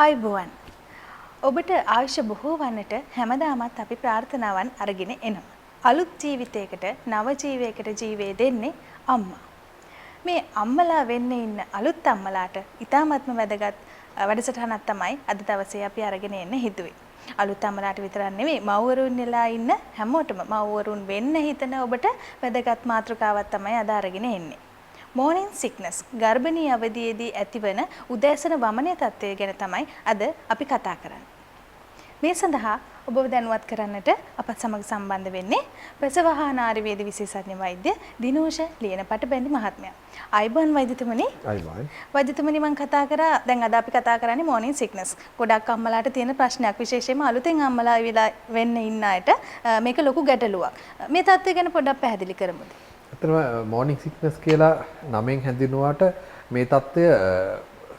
ආයුබෝවන්. ඔබට ආයුෂ බොහෝ වන්නට හැමදාමත් අපි ප්‍රාර්ථනාවන් අරගෙන එනවා. අලුත් ජීවිතයකට නව ජීවයකට ජීවේ දෙන්නේ අම්මා. මේ අම්මලා වෙන්න ඉන්න අලුත් අම්මලාට ඉතාමත්ම වැදගත් වැඩසටහනක් තමයි අද දවසේ අපි අරගෙන එන්න හිතුවේ. අලුත් අම්මලාට විතරක් නෙවෙයි මව්වරුන් වෙලා ඉන්න හැමෝටම මව්වරුන් වෙන්න හිතන ඔබට වැදගත් මාතෘකාවක් තමයි අද අරගෙන එන්නේ. Morning sickness ගර්භණී අවධියේදී ඇතිවන උදෑසන වමනය තත්ත්වය ගැන තමයි අද අපි කතා කරන්නේ. මේ සඳහා ඔබව දැනුවත් කරන්නට අපත් සමග සම්බන්ධ වෙන්නේ ප්‍රසව හා නාරි වේද විශේෂඥ වෛද්‍ය දිනෝෂ ලියනපටබැඳි මහත්මයා. ආයුබෝවන් වෛද්‍යතුමනි. ආයුබෝවන්. වෛද්‍යතුමනි මම කතා කරා දැන් අද අපි කතා කරන්නේ morning sickness. ගොඩක් අම්මලාට තියෙන ප්‍රශ්නයක් විශේෂයෙන්ම අලුතෙන් අම්මලා වෙන්න ඉන්න අයට මේක ලොකු ගැටලුවක්. මේ තත්ත්වය ගැන පොඩ්ඩක් පැහැදිලි කරමුද? අතරම morning sickness කියලා නමෙන් හැඳින්වුවාට මේ தত্ত্বය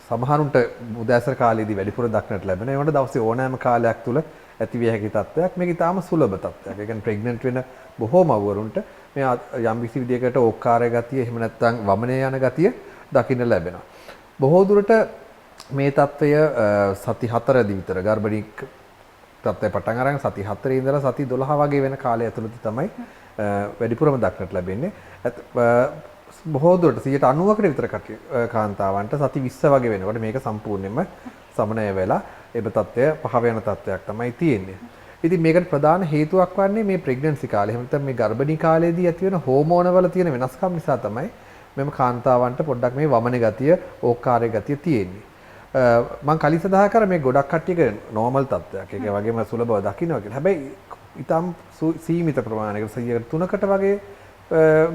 සමහරුන්ට උදෑසන කාලයේදී වැඩිපුර දක්නට ලැබෙන. ඒවට දවසේ ඕනෑම කාලයක් තුල ඇතිවිය හැකි තත්ත්වයක්. මේක ඊටාම සුලභ තත්ත්වයක්. ඒ කියන්නේ ප්‍රෙග්නන්ට් වෙන බොහෝ මව්වරුන්ට මේ යම් කිසි විදියකට ඕක්කාරය ගතිය එහෙම නැත්නම් වමනේ යන ගතිය දකින්න ලැබෙනවා. බොහෝ දුරට මේ තත්ත්වය සති 4දී විතර ගර්භණී තත්ත්වය පටන් අරගෙන සති 4 ඉඳලා සති 12 වගේ වෙන කාලය ඇතුළත තමයි වැඩිපුරම දක්නට ලැබෙන්නේ. බොහෝ දුරට 90%කට විතර කාන්තාවන්ට සති 20 වගේ වෙනකොට මේක සම්පූර්ණයෙන්ම සමනය වෙලා ඒබ තත්ත්වය පහ වෙන තත්ත්වයක් තමයි තියෙන්නේ. ඉතින් මේකට ප්‍රධාන හේතුවක් වන්නේ මේ ප්‍රෙග්නන්සි කාලේ. එහෙම නැත්නම් මේ ගර්භණී කාලයේදී ඇති වෙන හෝමෝන වල තියෙන වෙනස්කම් නිසා තමයි මෙම කාන්තාවන්ට පොඩ්ඩක් මේ වමන ගතිය, ඕක්කාරය ගතිය තියෙන්නේ. මම කලින් සඳහන් කරා මේ ගොඩක් කට්ටියක නෝමල් තත්ත්වයක්. ඒක වගේම සුලභව දකින්නවා කියලා. හැබැයි ඊටම් සීමිත ප්‍රමාණයකට 3කට වගේ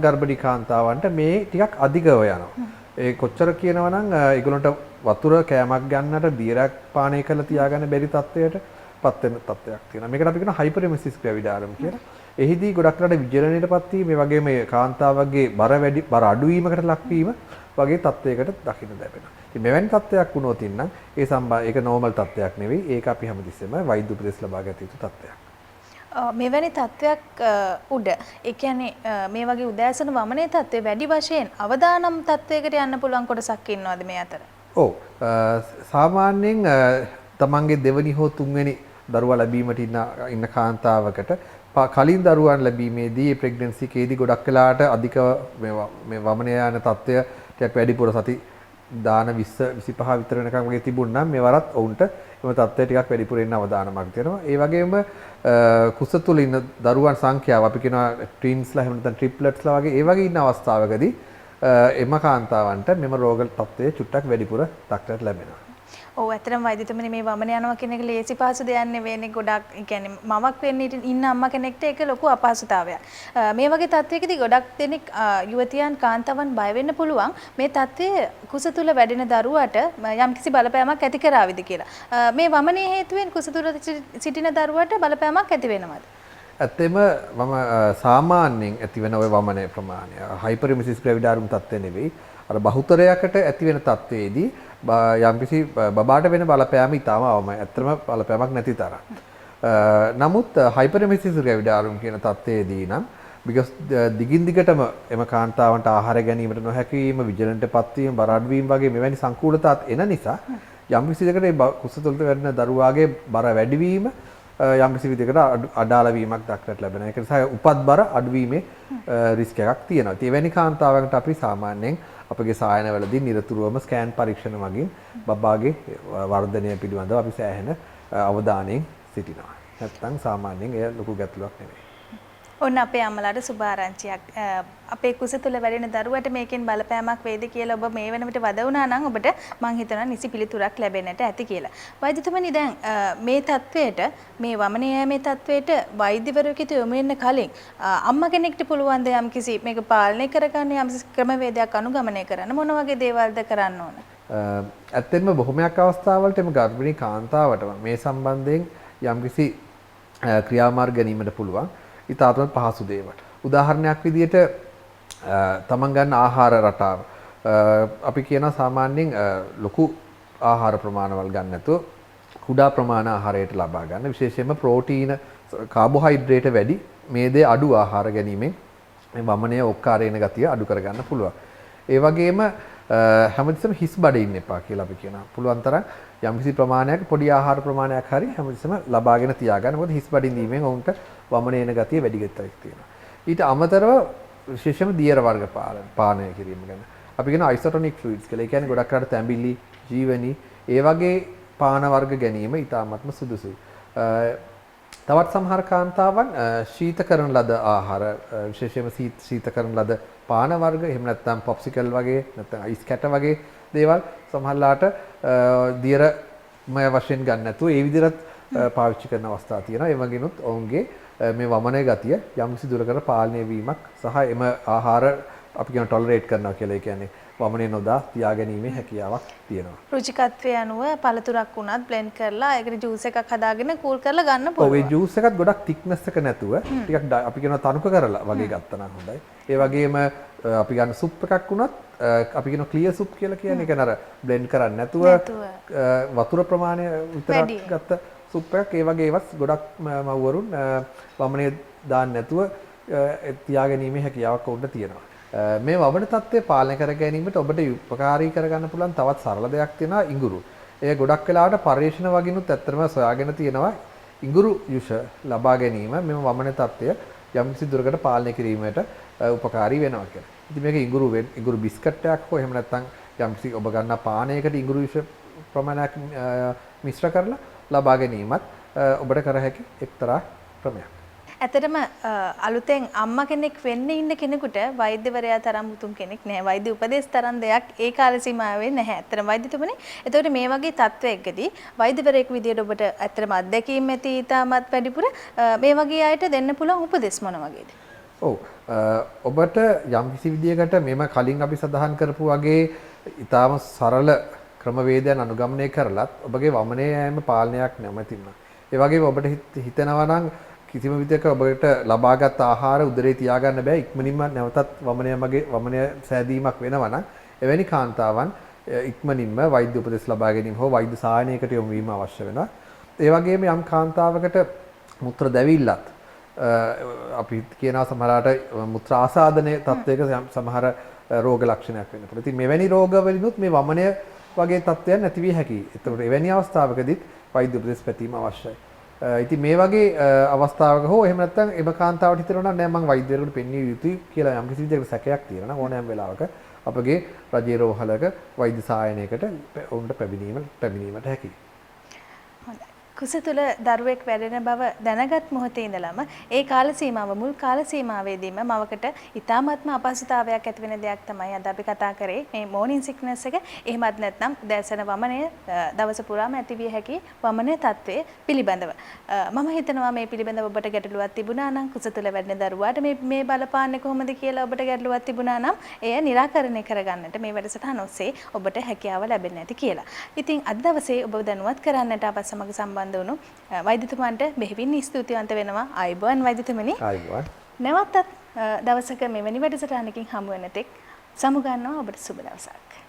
ගර්භණී කාන්තාවන්ට මේ ටිකක් අධිකව යනවා. ඒ කොච්චර කියනවා නම් ඒගොල්ලන්ට වතුර කෑමක් ගන්නට දියරක් පානය කරලා තියාගන්න බැරි තත්ත්වයට පත් වෙන තත්ත්වයක් තියෙනවා. මේකට අපි කියන හයිපරෙමෙසිස් ග්‍රැවිඩාරම් කියලා. එහිදී ගොඩක් රට විජලනයටපත් වීම, මේ වගේ මේ කාන්තාවගේ බර අඩුවීමකට ලක්වීම වගේ තත්ත්වයකට දකින්න ලැබෙනවා. ඉතින් මෙවැනි තත්ත්වයක් වුණොත් ඉන්නම් ඒක නෝමල් තත්ත්වයක් නෙවෙයි. ඒක අපි හැමතිස්සෙම වෛද්‍ය උපදෙස් ලබා ගත යුතු තත්ත්වයක්. මෙවැනි තත්ත්වයක් උඩ ඒ කියන්නේ මේ වගේ උදෑසන වමනේ තත්ත්වය වැඩි වශයෙන් අවදානම් තත්ත්වයකට යන්න පුළුවන් කොටසක් ඉන්නවද මේ අතර? ඔව්. සාමාන්‍යයෙන් තමන්ගේ දෙවනි හෝ තුන්වෙනි දරුවා ලැබීමට ඉන්න කාන්තාවකට කලින් දරුවන් ලැබීමේදී ප්‍රෙග්නන්සි එකේදී ගොඩක් වෙලාට අධික මේ වමනය යන තත්ත්වය ටිකක් වැඩිපුර සති දාන 20 25 විතර වෙනකම් වගේ තිබුණා නම් මෙවරත් ඔවුන්ට එම තත්ත්වය ටිකක් වැඩිපුර ඉන්න අවදානමක් තියෙනවා. ඒ වගේම කුස තුල ඉන්න දරුවන් සංඛ්‍යාව අපි කියනවා ට්වින්ස්ලා එහෙම නැත්නම් ට්‍රිප්ලට්ස්ලා වගේ ඒ වගේ ඉන්න අවස්ථාවකදී එම කාන්තාවන්ට මෙම රෝග තත්ත්වය චුට්ටක් වැඩිපුර දක්නට ලැබෙනවා. ඔව් ඇත්තටම වෛද්‍යතුමනි මේ වමන යනවා කියන එක ලේසි පහසු දෙයක් නෙවෙයි. ගොඩක් කියන්නේ මවක් වෙන්න ඉන්න අම්මා කෙනෙක්ට ඒක ලොකු අපහසුතාවයක්. මේ වගේ තත්ත්වයකදී ගොඩක් දෙනෙක් යුවතියන් කාන්තාවන් බය වෙන්න පුළුවන් මේ තත්ත්වය කුස තුල වැඩෙන දරුවාට යම්කිසි බලපෑමක් ඇති කරාවිද කියලා. මේ වමනේ හේතුවෙන් කුස තුල සිටින දරුවාට බලපෑමක් ඇති වෙනවද? ඇත්තෙම මම සාමාන්‍යයෙන් ඇතිවෙන ওই වමනේ ප්‍රමාණය හයිපරෙමෙසිස් ග්‍රැවිඩාරුම් තත්ත්වය නෙවෙයි. අර බහුතරයකට ඇතිවෙන තත්ත්වයේදී යම්කිසි බබාට වෙන බලපෑම ඉතාම අවමයි. ඇත්තම බලපෑමක් නැති තරම්. නමුත් හයිපරෙමෙසිස් ග්‍රැවිඩාරුම් කියන තත්ත්වයේදී නම් because දිගින් දිගටම එම කාන්තාවන්ට ආහාර ගැනීමට නොහැකි වීම, විජලනයටපත් වීම, බර අඩු වීම වගේ මෙවැනි සංකූලතාත් එන නිසා යම්කිසි දෙයකට කුස තුළට වැඩෙන දරුවාගේ බර වැඩි වීම යම්කිසි විදිහකට අඩාල වීමක් දක්නට ලැබෙනවා. ඒක නිසා උපත් බර අඩුවීමේ රිස්ක් එකක් තියෙනවා. ඉතින් එවැනි කාන්තාවන්ට අපි සාමාන්‍යයෙන් අපගේ සායනවලදී නිරතුරුවම ස්කෑන් පරීක්ෂණ මගින් බබාගේ වර්ධනය පිළිබඳව අපි සෑහෙන අවධානයෙන් සිටිනවා. නැත්නම් සාමාන්‍යයෙන් එය ලොකු ගැටලුවක් නෙවෙයි. ඔන්න අපේ අම්මලාට සුබ ආරංචියක්. අපේ කුස තුල වැඩෙන දරුවට මේකෙන් බලපෑමක් වේද කියලා ඔබ මේ වෙන විට වද වුණා නම් ඔබට මං හිතනවා නිසි පිළිතුරක් ලැබෙන්නට ඇති කියලා. වෛද්‍යතුමනි දැන් මේ තත්වයට මේ වමනේ යෑමේ තත්වයට වෛද්‍යවරයෙකුට යොමු වෙන්න කලින් අම්මා කෙනෙක්ට පුළුවන් ද යම්කිසි මේක පාලනය කරගන්න යම්කිසි ක්‍රමවේදයක් අනුගමනය කරන්න මොන වගේ දේවල්ද කරන්න ඕන? ඇත්තෙන්ම බොහොමයක් අවස්ථාවලට එම ගර්භණී කාන්තාවට මේ සම්බන්ධයෙන් යම්කිසි ක්‍රියාමාර්ග ගැනීමට පුළුවන්. ඉතාමත් පහසු දේවල්. උදාහරණයක් විදිහට තමන් ගන්න ආහාර රටාව අපි කියන සාමාන්‍යයෙන් ලොකු ආහාර ප්‍රමාණවල් ගන්න නැතුව කුඩා ප්‍රමාණ ආහාරයට ලබා ගන්න. විශේෂයෙන්ම ප්‍රෝටීන, කාබෝහයිඩ්‍රේට් වැඩි මේදේ අඩු ආහාර ගැනීමෙන් මේ වමනයේ ඔක්කාරේන ගතිය අඩු කර ගන්න පුළුවන්. ඒ වගේම හැමතිස්සෙම හිස් බඩේ ඉන්න එපා කියලා අපි කියනවා. පුළුවන් තරම් යම්කිසි ප්‍රමාණයක් පොඩි ආහාර ප්‍රමාණයක් හරි හැමතිස්සෙම ලබාගෙන තියාගන්න. මොකද හිස් බඩින් දීමෙන් ඔවුන්ට වමනේ එන ගතිය වැඩි ගෙත්තක් තියෙනවා. ඊට අමතරව විශේෂයෙන්ම දියර වර්ග පානය කිරීම ගැන. අපි කියන isotonic fluids කියලා. ඒ කියන්නේ ගොඩක් රට තැඹිලි, ජීවනි ඒ වගේ පාන වර්ග ගැනීම ඉතාමත්ම සුදුසුයි. තවත් සමහර කාන්තාවන් ශීත කරන ලද ආහාර විශේෂයෙන්ම ශීත කරන ලද පාන වර්ග එහෙම නැත්නම් පොප්සිකල් වගේ නැත්නම් අයිස් කැට වගේ දේවල් සමහරලාට දියරමය වශයෙන් ගන්න නැතුව ඒ විදිහට පාවිච්චි කරන අවස්ථා තියෙනවා. ඒ වගේනොත් ඔවුන්ගේ මේ වමනේ ගතිය යම්කිසි දුරකට පාලනය වීමක් සහ එම ආහාර අපි කියන ටොලරේට් කරනවා කියලා. ඒ කියන්නේ වමනේ නොදා තියාගැනීමේ හැකියාවක් තියෙනවා. රුචිකත්වයේ අනුව පළතුරක් වුණත් බ්ලෙන්ඩ් කරලා ඒකට ජූස් එකක් හදාගෙන කූල් කරලා ගන්න පුළුවන්. ඔව් ඒ ජූස් එකත් ගොඩක් thickness එක නැතුව ටිකක් අපි කියනවා තනුක කරලා වගේ ගත්තා නම් හොඳයි. ඒ වගේම අපි ගන්න සුප් එකක් වුණත් අපි කියනවා ක්ලියර් සුප් කියලා කියන්නේ. ඒ කියන්නේ අර බ්ලෙන්ඩ් කරන්නේ නැතුව වතුර ප්‍රමාණය විතරක් ගත්ත සුප් එකක්. ඒ වගේ ඒවත් ගොඩක් මව්වරුන් වමනේ දාන්න නැතුව තියාගැනීමේ හැකියාවක් උඩ තියෙනවා. මේ වමන තත්ත්වය පාලනය කර ගැනීමට ඔබට උපකාරී කරගන්න පුළුවන් තවත් සරල දෙයක් තියෙනවා ඉඟුරු. ඒ ගොඩක් වෙලාවට පරිශන වගිනුත් ඇත්තටම සොයාගෙන තියෙනවා ඉඟුරු යුෂ ලබා ගැනීම මෙම වමන තත්ත්වය යම්කිසි දුරකට පාලනය කිරීමට උපකාරී වෙනවා කියලා. ඉතින් මේක ඉඟුරු බිස්කට් එකක් හෝ එහෙම නැත්නම් යම්කිසි ඔබ ගන්න පානයකට ඉඟුරු යුෂ ප්‍රමාණයක් මිශ්‍ර කරලා ලබා ගැනීමත් ඔබට කර හැකි එක්තරා ක්‍රමයක්. ඇත්තටම අලුතෙන් අම්මා කෙනෙක් වෙන්න ඉන්න කෙනෙකුට වෛද්‍යවරයා තරම් උතුම් කෙනෙක් නැහැ. වෛද්‍ය උපදෙස් තරම් දෙයක් ඒ කාල සීමාවේ නැහැ. ඇත්තටම වෛද්‍යතුමනි, එතකොට මේ වගේ තත්වයකදී වෛද්‍යවරයෙකු විදියට ඔබට ඇත්තටම අත්දැකීම් ඇති ඊටමත් වැඩිපුර මේ වගේ අයට දෙන්න පුළුවන් උපදෙස් මොන වගේද? ඔව් ඔබට යම්කිසි විදියකට මෙම කලින් අපි සඳහන් කරපු වගේ ඊටාම සරල ක්‍රමවේදයන් අනුගමනය කරලත් ඔබගේ වමනේ යෑම පාලනයක් නැමැතිම. ඒ වගේම ඔබට හිතෙනවා නම් කිසිම විදිහක ඔබට ලබාගත් ආහාර උදරේ තියාගන්න බෑ ඉක්මනින්ම නැවතත් වමනය සෑදීමක් වෙනවා නම් එවැනි කාන්තාවන් ඉක්මනින්ම වෛද්‍ය උපදෙස් ලබා ගැනීම හෝ වෛද්‍ය සහායනයකට යොමු වීම අවශ්‍ය වෙනවා. ඒ වගේම යම් කාන්තාවකට මුත්‍ර දැවිල්ලත් අපි කියනවා සමහරවිට මුත්‍ර ආසාදනයේ තත්වයක සමහර රෝග ලක්ෂණයක් වෙන්න පුළුවන්. ඉතින් මෙවැනි රෝගවලිනුත් මේ වමනය වගේ තත්ත්වයන් නැති විය හැකියි. ඒතකොට එවැනි අවස්ථාවකදීත් වෛද්‍ය උපදෙස් පැතීම අවශ්‍යයි. ඉතින් මේ වගේ අවස්ථාවක හෝ එහෙම නැත්නම් එම කාන්තාවට හිතෙනවා නෑ මම වෛද්‍යවරයෙකුට පෙන්විය යුතුයි කියලා යම් කිසි විදිහකට සැකයක් තියෙනවා නම් ඕනෑම වෙලාවක අපගේ රජයේ රෝහලක වෛද්‍ය සහායනයකට ඔවුන්ට පැමිණීමට හැකියි. කුස තුළ දරුවෙක් වැඩෙන බව දැනගත් මොහොතේ ඉඳලම ඒ කාල සීමාව මුල් කාල සීමාවේදීම මවකට ඊ타ත්ම අපහසුතාවයක් ඇති වෙන දෙයක් තමයි අද අපි කතා කරේ මේ මෝර්නින් සික්නස් එක. එහෙමත් නැත්නම් දැසන වමනය දවස පුරාම ඇති විය හැකි වමනය තත්ත්වයේ පිළිබඳව. මම හිතනවා මේ පිළිබඳව ඔබට ගැටලුවක් තිබුණා නම් කුස තුළ වැඩෙන දරුවාට මේ බලපාන්නේ කොහොමද කියලා ඔබට ගැටලුවක් තිබුණා නම් එය निराකරණය කරගන්නට මේ වැඩසටහන ඔස්සේ ඔබට හැකියාව ලැබෙන්නේ නැති කියලා. ඉතින් අද දවසේ ඔබ දැනුවත් කරන්නට අප සමග සම්බන්ධ වුණු වෛද්‍යතුමන්ට බෙහෙවින් ස්තුතිවන්ත වෙනවා. ආයුබෝවන් වෛද්‍යතුමනි. ආයුබෝවන්. නැවතත් දවසක මෙවැනි වැඩසටහනකින් හමු වෙන තෙක් සමු ගන්නවා ඔබට සුබ දවසක්.